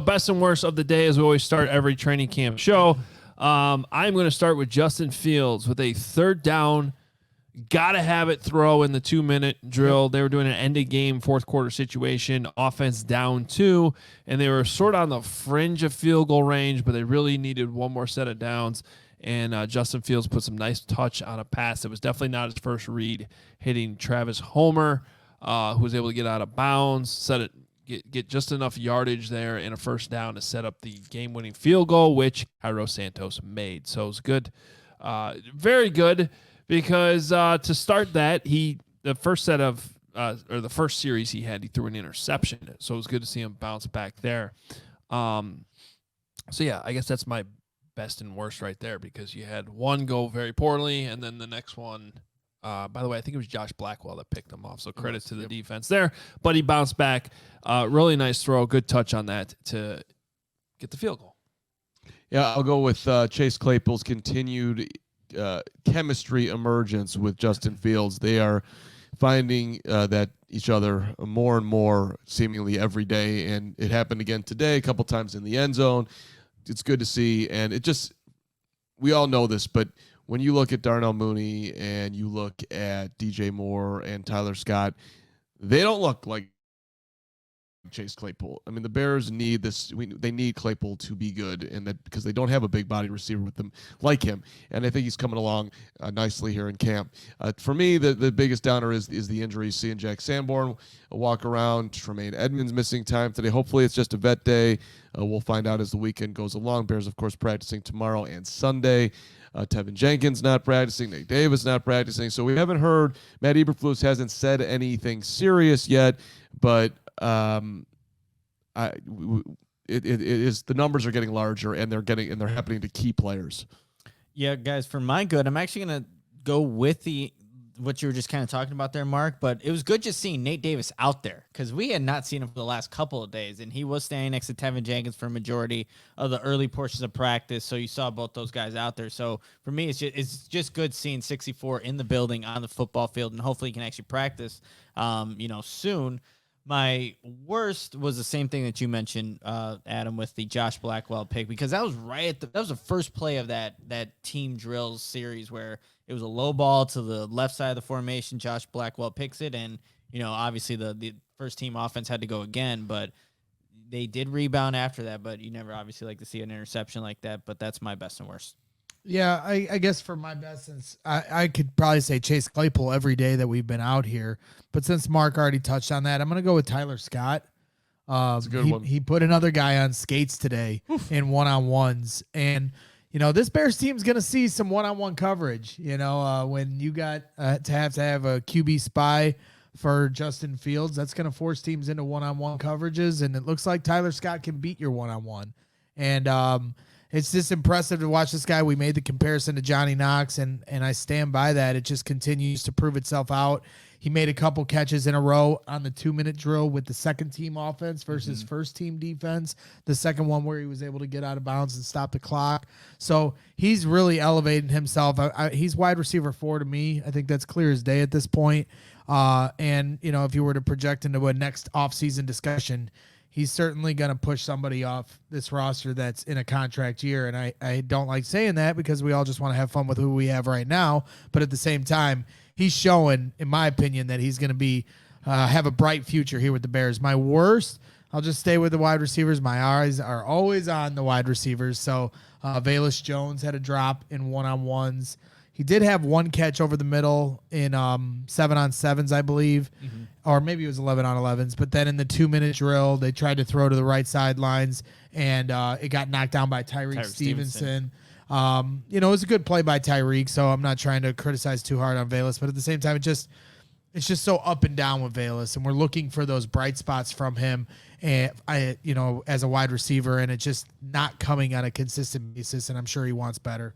best and worst of the day, as we always start every training camp show. I'm going to start with Justin Fields with a third down. Got to have it throw in the 2-minute drill. They were doing an end-of-game fourth-quarter situation, offense down 2, and they were sort of on the fringe of field goal range, but they really needed one more set of downs. And Justin Fields put some nice touch on a pass. It was definitely not his first read, hitting Travis Homer, who was able to get out of bounds, get just enough yardage there and a first down to set up the game-winning field goal, which Cairo Santos made. So it was good, very good. Because to start that, the first series he threw an interception. So it was good to see him bounce back there. So yeah, I guess that's my best and worst right there, because you had one go very poorly, and then the next one, by the way, I think it was Josh Blackwell that picked him off. So credit to the defense there, but he bounced back. Really nice throw, good touch on that to get the field goal. Yeah, I'll go with Chase Claypool's continued chemistry emergence with Justin Fields. They are finding that each other more and more seemingly every day, and it happened again today a couple times in the end zone. It's good to see, and we all know this, but when you look at Darnell Mooney and you look at DJ Moore and Tyler Scott, they don't look like Chase Claypool. I mean, the Bears need this. They need Claypool to be good, and that because they don't have a big body receiver with them like him. And I think he's coming along nicely here in camp. For me, the biggest downer is the injuries. Seeing Jack Sanborn walk around, Tremaine Edmonds missing time today. Hopefully, it's just a vet day. We'll find out as the weekend goes along. Bears, of course, practicing tomorrow and Sunday. Tevin Jenkins not practicing. Nate Davis not practicing. So we haven't heard. Matt Eberflus hasn't said anything serious yet, but it is the numbers are getting larger, and they're happening to key players. Yeah, guys, for my good, I'm actually gonna go with what you were just kind of talking about there, Mark. But it was good just seeing Nate Davis out there, because we had not seen him for the last couple of days, and he was standing next to Tevin Jenkins for a majority of the early portions of practice. So you saw both those guys out there. So for me, it's just good seeing 64 in the building on the football field, and hopefully he can actually practice, soon. My worst was the same thing that you mentioned, Adam, with the Josh Blackwell pick, because that was that was the first play of that team drills series where it was a low ball to the left side of the formation. Josh Blackwell picks it, and obviously the first team offense had to go again, but they did rebound after that. But you never obviously like to see an interception like that. But that's my best and worst. Yeah, I guess for my best, since I could probably say Chase Claypool every day that we've been out here, but since Mark already touched on that, I'm going to go with Tyler Scott. That's a good one. He put another guy on skates today in one-on-ones, and this Bears team's going to see some one-on-one coverage. When you got to have a QB spy for Justin Fields, that's going to force teams into one-on-one coverages, and it looks like Tyler Scott can beat your one-on-one. And it's just impressive to watch this guy. We made the comparison to Johnny Knox, and I stand by that. It just continues to prove itself out. He made a couple catches in a row on the 2-minute drill with the second-team offense versus first-team defense. The second one where he was able to get out of bounds and stop the clock. So he's really elevating himself. He's wide receiver 4 to me. I think that's clear as day at this point. And if you were to project into a next offseason discussion, he's certainly going to push somebody off this roster that's in a contract year. And I don't like saying that, because we all just want to have fun with who we have right now. But at the same time, he's showing, in my opinion, that he's going to have a bright future here with the Bears. My worst, I'll just stay with the wide receivers. My eyes are always on the wide receivers. So Velus Jones had a drop in one-on-ones. He did have one catch over the middle in 7-on-7s, I believe, or maybe it was 11-on-11s. But then in the 2-minute drill, they tried to throw to the right sidelines, and it got knocked down by Tyreek Stevenson. It was a good play by Tyreek, so I'm not trying to criticize too hard on Velus. But at the same time, it's just so up and down with Velus, and we're looking for those bright spots from him, and as a wide receiver, and it's just not coming on a consistent basis. And I'm sure he wants better.